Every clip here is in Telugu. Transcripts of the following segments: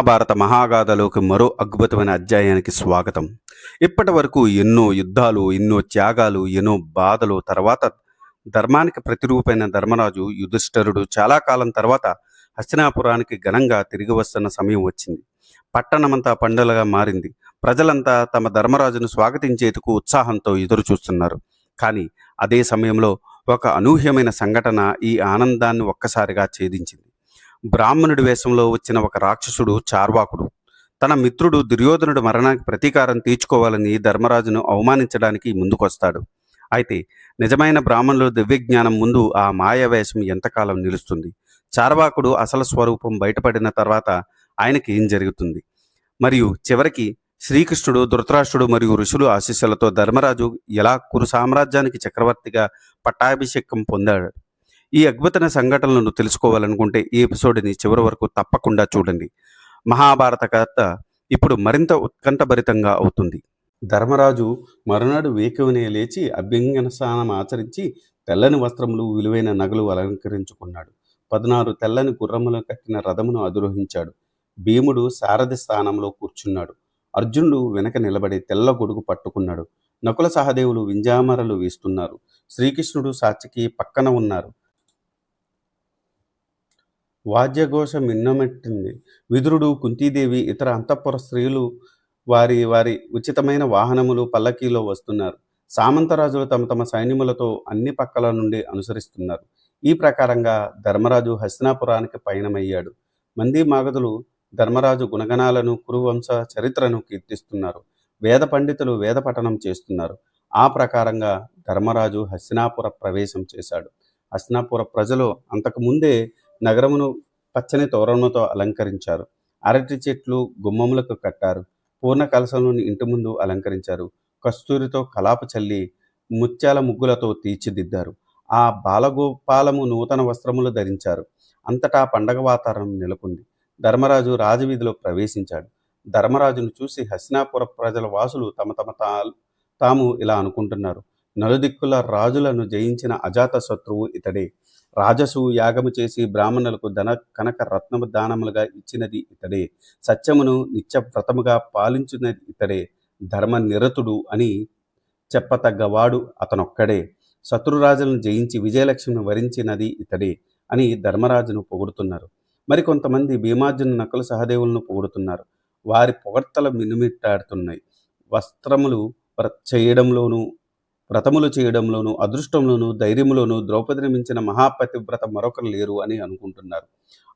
మహాభారత మహాగాథలోకి మరో అద్భుతమైన అధ్యాయానికి స్వాగతం. ఇప్పటి వరకు ఎన్నో యుద్ధాలు, ఎన్నో త్యాగాలు, ఎన్నో బాధలు తర్వాత ధర్మానికి ప్రతిరూపైన ధర్మరాజు యుధిష్ఠిరుడు చాలా కాలం తర్వాత హస్తినాపురానికి ఘనంగా తిరిగి వస్తున్న సమయం వచ్చింది. పట్టణమంతా పండుగగా మారింది. ప్రజలంతా తమ ధర్మరాజును స్వాగతించేందుకు ఉత్సాహంతో ఎదురు చూస్తున్నారు. కానీ అదే సమయంలో ఒక అనూహ్యమైన సంఘటన ఈ ఆనందాన్ని ఒక్కసారిగా ఛేదించింది. బ్రాహ్మణుడి వేషంలో వచ్చిన ఒక రాక్షసుడు చార్వాకుడు తన మిత్రుడు దుర్యోధనుడు మరణానికి ప్రతీకారం తీర్చుకోవాలని ధర్మరాజును అవమానించడానికి ముందుకొస్తాడు. అయితే నిజమైన బ్రాహ్మణుల దివ్యజ్ఞానం ముందు ఆ మాయావేషం ఎంతకాలం నిలుస్తుంది? చార్వాకుడు అసలు స్వరూపం బయటపడిన తర్వాత ఆయనకి ఏం జరుగుతుంది? మరియు చివరికి శ్రీకృష్ణుడు, ధృతరాష్ట్రుడు మరియు ఋషులు ఆశీస్సులతో ధర్మరాజు ఎలా కురు సామ్రాజ్యానికి చక్రవర్తిగా పట్టాభిషేకం పొందాడు? ఈ అద్భుత సంఘటనలను తెలుసుకోవాలనుకుంటే ఈ ఎపిసోడ్ని చివరి వరకు తప్పకుండా చూడండి. మహాభారత కథ ఇప్పుడు మరింత ఉత్కంఠభరితంగా అవుతుంది. ధర్మరాజు మరునాడు వేకువనే లేచి అభ్యంగన స్నానం ఆచరించి తెల్లని వస్త్రములు, విలువైన నగలు అలంకరించుకున్నాడు. 16 తెల్లని గుర్రములు కట్టిన రథమును అధిరోహించాడు. భీముడు సారథి స్థానంలో కూర్చున్నాడు. అర్జునుడు వెనక నిలబడి తెల్ల గొడుగు పట్టుకున్నాడు. నకుల సహదేవులు వింజామరలు వేస్తున్నారు. శ్రీకృష్ణుడు సాత్యకి పక్కన ఉన్నారు. వాద్యఘోష మిన్నమెట్టింది. విదురుడు, కుంతీదేవి, ఇతర అంతఃపుర స్త్రీలు వారి వారి ఉచితమైన వాహనములు, పల్లకీలో వస్తున్నారు. సామంతరాజులు తమ తమ సైన్యములతో అన్ని పక్కల నుండి అనుసరిస్తున్నారు. ఈ ప్రకారంగా ధర్మరాజు హస్తినాపురానికి పయనమయ్యాడు. మంది మాగధులు ధర్మరాజు గుణగణాలను, కురువంశ చరిత్రను కీర్తిస్తున్నారు. వేద పండితులు వేద పఠనం చేస్తున్నారు. ఆ ప్రకారంగా ధర్మరాజు హస్తినాపుర ప్రవేశం చేశాడు. హస్తినాపుర ప్రజలు అంతకుముందే నగరమును పచ్చని తోరణములతో అలంకరించారు. అరటి చెట్లు గుమ్మములకు కట్టారు. పూర్ణ కలశలను ఇంటి ముందు అలంకరించారు. కస్తూరితో కలాప చల్లి ముత్యాల ముగ్గులతో తీర్చిదిద్దారు. ఆ బాలగోపాలము నూతన వస్త్రములు ధరించారు. అంతటా పండగ వాతావరణం నెలకొంది. ధర్మరాజు రాజవీధిలో ప్రవేశించాడు. ధర్మరాజును చూసి హస్తినాపుర ప్రజల వాసులు తాము ఇలా అనుకుంటున్నారు: నలుదిక్కుల రాజులను జయించిన అజాత శత్రువు ఇతడే. రాజసు యాగము చేసి బ్రాహ్మణులకు ధన కనక రత్నము దానములుగా ఇచ్చినది ఇతడే. సత్యమును నిత్య వ్రతముగా పాలించినది ఇతడే. ధర్మ నిరతుడు అని చెప్పతగ్గవాడు అతనొక్కడే. శత్రురాజులను జయించి విజయలక్ష్మిని వరించినది ఇతడే అని ధర్మరాజును పొగుడుతున్నారు. మరికొంతమంది భీమార్జున, నకుల సహదేవులను పొగుడుతున్నారు. వారి పొగడ్తలు మినుమిట్టాడుతున్నాయి. వస్త్రములు చేయడంలోనూ, వ్రతములు చేయడంలోనూ, అదృష్టంలోనూ, ధైర్యంలోనూ ద్రౌపదిని మించిన మహాపతివ్రత మరొకరు లేరు అని అనుకుంటున్నారు.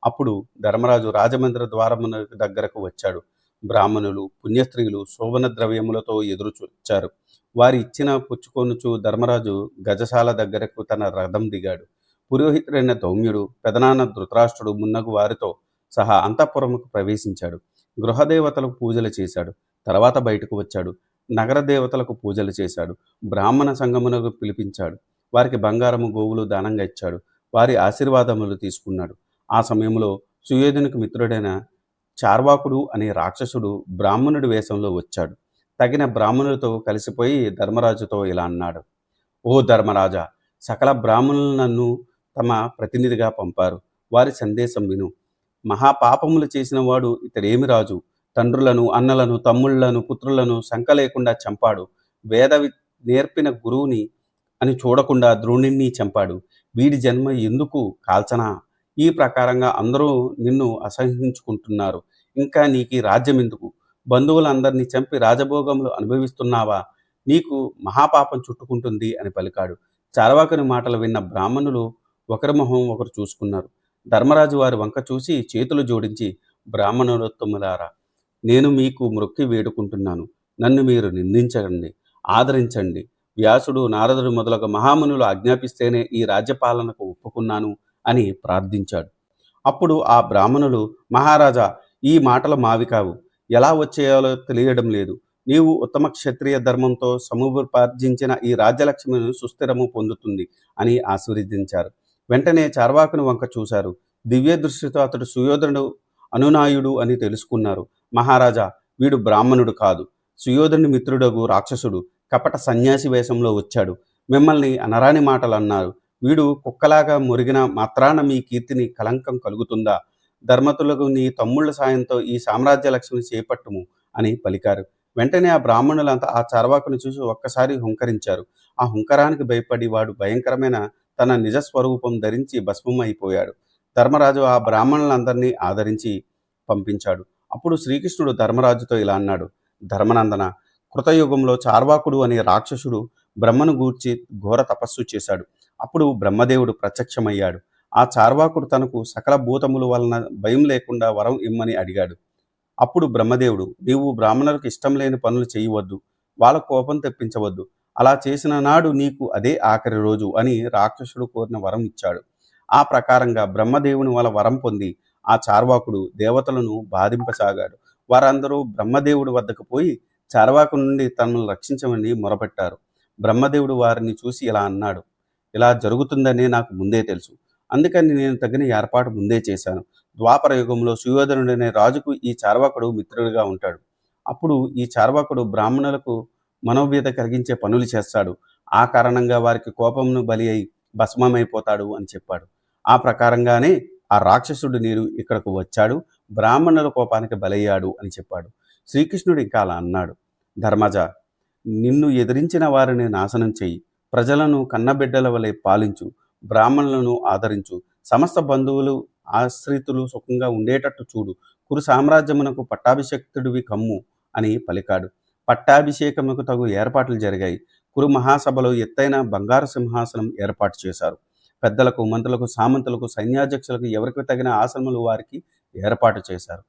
అప్పుడు ధర్మరాజు రాజమందిర ద్వారమున దగ్గరకు వచ్చాడు. బ్రాహ్మణులు, పుణ్యస్త్రీలు శోభన ద్రవ్యములతో ఎదురు వచ్చారు. వారి ఇచ్చిన పుచ్చుకొనుచు ధర్మరాజు గజశాల దగ్గరకు తన రథం దిగాడు. పురోహితుడైన ధౌమ్యుడు, పెదనాన్న ధృతరాష్ట్రుడు మున్నగు వారితో సహా అంతఃపురముకు ప్రవేశించాడు. గృహదేవతలకు పూజలు చేశాడు. తర్వాత బయటకు వచ్చాడు. నగర దేవతలకు పూజలు చేశాడు. బ్రాహ్మణ సంగమునకు పిలిపించాడు. వారికి బంగారము, గోవులు దానంగా ఇచ్చాడు. వారి ఆశీర్వాదములు తీసుకున్నాడు. ఆ సమయంలో సుయోధనునికి మిత్రుడైన చార్వాకుడు అనే రాక్షసుడు బ్రాహ్మణుడి వేషంలో వచ్చాడు. తగిన బ్రాహ్మణులతో కలిసిపోయి ధర్మరాజుతో ఇలా అన్నాడు: ఓ ధర్మరాజా, సకల బ్రాహ్మణులు నన్ను తమ ప్రతినిధిగా పంపారు. వారి సందేశం విను. మహాపాపములు చేసిన వాడు ఇతడేమి రాజు? తండ్రులను, అన్నలను, తమ్ముళ్లను, పుత్రులను శంక లేకుండా చంపాడు. వేద నేర్పిన గురువుని అని చూడకుండా ద్రోణుణ్ణి చంపాడు. వీడి జన్మ ఎందుకు కాల్చనా? ఈ ప్రకారంగా అందరూ నిన్ను అసహించుకుంటున్నారు. ఇంకా నీకు రాజ్యం ఎందుకు? బంధువులందరినీ చంపి రాజభోగములు అనుభవిస్తున్నావా? నీకు మహాపాపం చుట్టుకుంటుంది అని పలికాడు. చార్వాకుని మాటలు విన్న బ్రాహ్మణులు ఒకరి మొహం ఒకరు చూసుకున్నారు. ధర్మరాజు వారి వంక చూసి చేతులు జోడించి, బ్రాహ్మణోత్తములారా, నేను మీకు మ్రొక్కి వేడుకుంటున్నాను. నన్ను మీరు నిందించండి, ఆదరించండి. వ్యాసుడు, నారదుడు మొదలగు మహామునులు ఆజ్ఞాపిస్తేనే ఈ రాజ్యపాలనకు ఒప్పుకున్నాను అని ప్రార్థించాడు. అప్పుడు ఆ బ్రాహ్మణులు, మహారాజా, ఈ మాటలు మావి కావు. ఎలా వచ్చేయాలో తెలియడం లేదు. నీవు ఉత్తమ క్షత్రియ ధర్మంతో సముపార్జించిన ఈ రాజ్యలక్ష్మిని సుస్థిరము పొందుతుంది అని ఆశీర్వదించారు. వెంటనే చార్వాకుని వంక చూశారు. దివ్య దృష్టితో అతడు సుయోధనుడు అనునాయుడు అని తెలుసుకున్నారు. మహారాజా, వీడు బ్రాహ్మణుడు కాదు, సుయోధనుడి మిత్రుడగు రాక్షసుడు. కపట సన్యాసి వేషంలో వచ్చాడు. మిమ్మల్ని అనరాని మాటలు అన్నారు. వీడు కుక్కలాగా మురిగిన మాత్రాన మీ కీర్తిని కలంకం కలుగుతుందా? ధర్మతులకు నీ తమ్ముళ్ళ సాయంతో ఈ సామ్రాజ్య లక్ష్మిని చేపట్టుము అని పలికారు. వెంటనే ఆ బ్రాహ్మణులంతా ఆ చార్వాకుని చూసి ఒక్కసారి హుంకరించారు. ఆ హుంకరానికి భయపడి వాడు భయంకరమైన తన నిజ స్వరూపం ధరించి భస్మం అయిపోయాడు. ధర్మరాజు ఆ బ్రాహ్మణులందరినీ ఆదరించి పంపించాడు. అప్పుడు శ్రీకృష్ణుడు ధర్మరాజుతో ఇలా అన్నాడు: ధర్మనందన, కృతయుగంలో చార్వాకుడు అనే రాక్షసుడు బ్రహ్మను గూర్చి ఘోర తపస్సు చేశాడు. అప్పుడు బ్రహ్మదేవుడు ప్రత్యక్షమయ్యాడు. ఆ చార్వాకుడు తనకు సకల భూతముల వలన భయం లేకుండా వరం ఇమ్మని అడిగాడు. అప్పుడు బ్రహ్మదేవుడు, నీవు బ్రాహ్మణులకు ఇష్టం లేని పనులు చేయవద్దు, వాళ్ళ కోపం తెప్పించవద్దు, అలా చేసిన నాడు నీకు అదే ఆఖరి రోజు అని రాక్షసుడు కోరిన వరం ఇచ్చాడు. ఆ ప్రకారంగా బ్రహ్మదేవుని వల్ల వరం పొంది ఆ చార్వాకుడు దేవతలను బాధింపసాగాడు. వారందరూ బ్రహ్మదేవుడి వద్దకు పోయి చార్వాకు నుండి తనను రక్షించమని మొరపెట్టారు. బ్రహ్మదేవుడు వారిని చూసి ఇలా అన్నాడు: ఇలా జరుగుతుందని నాకు ముందే తెలుసు, అందుకని నేను తగిన ఏర్పాటు ముందే చేశాను. ద్వాపర యుగంలో సుయోధనుడనే రాజుకు ఈ చార్వాకుడు మిత్రుడిగా ఉంటాడు. అప్పుడు ఈ చార్వాకుడు బ్రాహ్మణులకు మనోవ్యత కలిగించే పనులు చేస్తాడు. ఆ కారణంగా వారికి కోపమును బలి అయి భస్మమైపోతాడు అని చెప్పాడు. ఆ ప్రకారంగానే ఆ రాక్షసుడు నీరు ఇక్కడకు వచ్చాడు, బ్రాహ్మణుల కోపానికి బలయ్యాడు అని చెప్పాడు. శ్రీకృష్ణుడు ఇంకా అలా అన్నాడు: ధర్మజ, నిన్ను ఎదిరించిన వారిని నాశనం చెయ్యి, ప్రజలను కన్నబిడ్డల వలె పాలించు, బ్రాహ్మణులను ఆదరించు, సమస్త బంధువులు ఆశ్రితులు సుఖంగా ఉండేటట్టు చూడు, కురు సామ్రాజ్యమునకు పట్టాభిషేక్తుడివి కమ్ము అని పలికాడు. పట్టాభిషేకముకు తగు ఏర్పాట్లు జరిగాయి. కురు మహాసభలో ఎత్తైన బంగారు సింహాసనం ఏర్పాటు చేశారు. పెద్దలకు, మంత్రులకు, సామంతులకు, సైన్యాధ్యక్షులకు ఎవరికి తగిన ఆసనములు వారికి ఏర్పాటు చేశారు.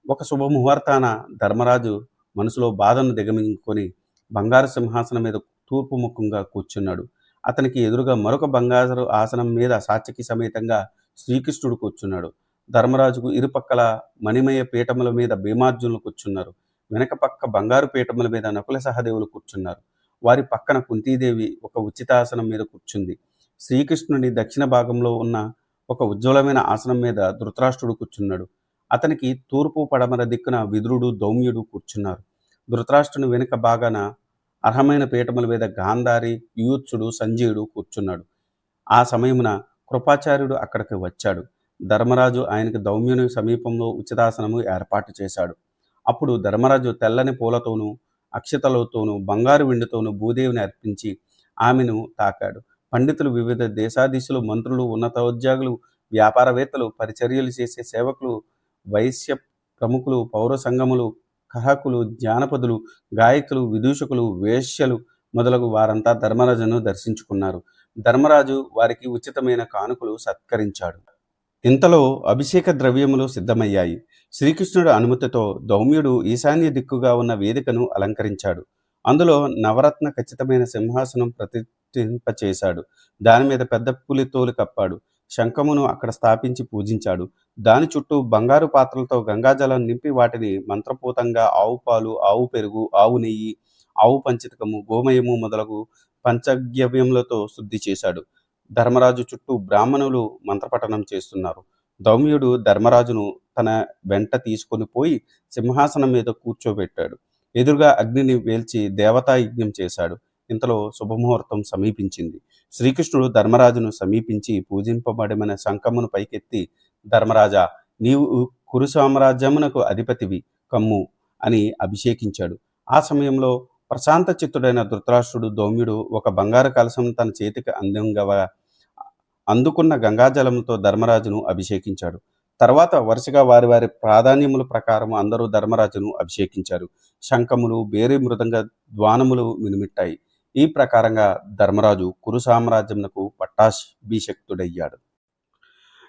ఒక శుభముహూర్తాన ధర్మరాజు మనసులో బాధను దిగమింగుకొని బంగారు సింహాసనం మీద తూర్పు ముఖంగా కూర్చున్నాడు. అతనికి ఎదురుగా మరొక బంగారు ఆసనం మీద సాత్యకి సమేతంగా శ్రీకృష్ణుడు కూర్చున్నాడు. ధర్మరాజుకు ఇరుపక్కల మణిమయ పీఠముల మీద భీమార్జునులు కూర్చున్నారు. వెనక పక్క బంగారు పీఠముల మీద నకుల సహదేవులు కూర్చున్నారు. వారి పక్కన కుంతీదేవి ఒక ఉచితాసనం మీద కూర్చుంది. శ్రీకృష్ణుని దక్షిణ భాగంలో ఉన్న ఒక ఉజ్వలమైన ఆసనం మీద ధృతరాష్ట్రుడు కూర్చున్నాడు. అతనికి తూర్పు పడమర దిక్కున విదురుడు, దౌమ్యుడు కూర్చున్నారు. ధృతరాష్ట్రుని వెనుక భాగాన అర్హమైన పీఠముల మీద గాంధారి, యూత్సుడు, సంజయుడు కూర్చున్నాడు. ఆ సమయమున కృపాచార్యుడు అక్కడికి వచ్చాడు. ధర్మరాజు ఆయనకి దౌమ్యుని సమీపంలో ఉచితాసనము ఏర్పాటు చేశాడు. అప్పుడు ధర్మరాజు తెల్లని పూలతోనూ అక్షతలతోనూ బంగారు వెండితోనూ భూదేవిని అర్పించి ఆమెను తాకాడు. పండితులు, వివిధ దేశాధీశులు, మంత్రులు, ఉన్నతోద్యోగులు, వ్యాపారవేత్తలు, పరిచర్యలు చేసే సేవకులు, వైశ్య ప్రముఖులు, పౌర సంఘములు, కహకులు, జానపదులు, గాయకులు, విదూషకులు, వేశ్యలు మొదలగు వారంతా ధర్మరాజును దర్శించుకున్నారు. ధర్మరాజు వారికి ఉచితమైన కానుకలు సత్కరించాడు. ఇంతలో అభిషేక ద్రవ్యములు సిద్ధమయ్యాయి. శ్రీకృష్ణుడి అనుమతితో దౌమ్యుడు ఈశాన్య దిక్కుగా ఉన్న వేదికను అలంకరించాడు. అందులో నవరత్న ఖచ్చితమైన సింహాసనం ప్రతిష్ఠింపచేశాడు. దాని మీద పెద్ద పులి తోలు కప్పాడు. శంఖమును అక్కడ స్థాపించి పూజించాడు. దాని చుట్టూ బంగారు పాత్రలతో గంగాజలం నింపి వాటిని మంత్రపూతంగా ఆవు పాలు, ఆవు పెరుగు, ఆవు నెయ్యి, ఆవు పంచతకము, గోమయము మొదలగు పంచగవ్యములతో శుద్ధి చేశాడు. ధర్మరాజు చుట్టూ బ్రాహ్మణులు మంత్రపఠనం చేస్తున్నారు. దౌమ్యుడు ధర్మరాజును తన వెంట తీసుకొని పోయి సింహాసనం మీద కూర్చోబెట్టాడు. ఎదురుగా అగ్నిని వేల్చి దేవతా యజ్ఞం చేశాడు. ఇంతలో శుభముహూర్తం సమీపించింది. శ్రీకృష్ణుడు ధర్మరాజును సమీపించి పూజింపబడమైన శంఖమును పైకెత్తి, ధర్మరాజా, నీవు కురు సామ్రాజ్యమునకు అధిపతివి కమ్ము అని అభిషేకించాడు. ఆ సమయంలో ప్రశాంత చిత్తుడైన ధృతరాష్ట్రుడు, దౌమ్యుడు ఒక బంగారు కలశం తన చేతికి అందుకున్న గంగాజలంతో ధర్మరాజును అభిషేకించాడు. తర్వాత వరుసగా వారి వారి ప్రాధాన్యముల ప్రకారం అందరూ ధర్మరాజును అభిషేకించారు. శంఖములు, బేరి మృదంగ ధ్వానములు మినుమిట్టాయి. ఈ ప్రకారంగా ధర్మరాజు కురు సామ్రాజ్యమునకు పట్టాభిషిక్తుడయ్యాడు.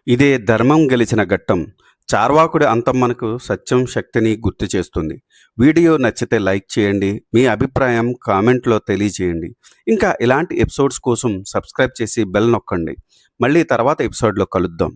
ఇదే ధర్మం గెలిచిన ఘట్టం. చార్వాకుడి అంతం మనకు సత్యం, శక్తిని గుర్తు చేస్తుంది. వీడియో నచ్చితే లైక్ చేయండి, మీ అభిప్రాయం కామెంట్లో తెలియజేయండి. ఇంకా ఇలాంటి ఎపిసోడ్స్ కోసం సబ్స్క్రైబ్ చేసి బెల్ నొక్కండి. మళ్ళీ తర్వాత ఎపిసోడ్లో కలుద్దాం.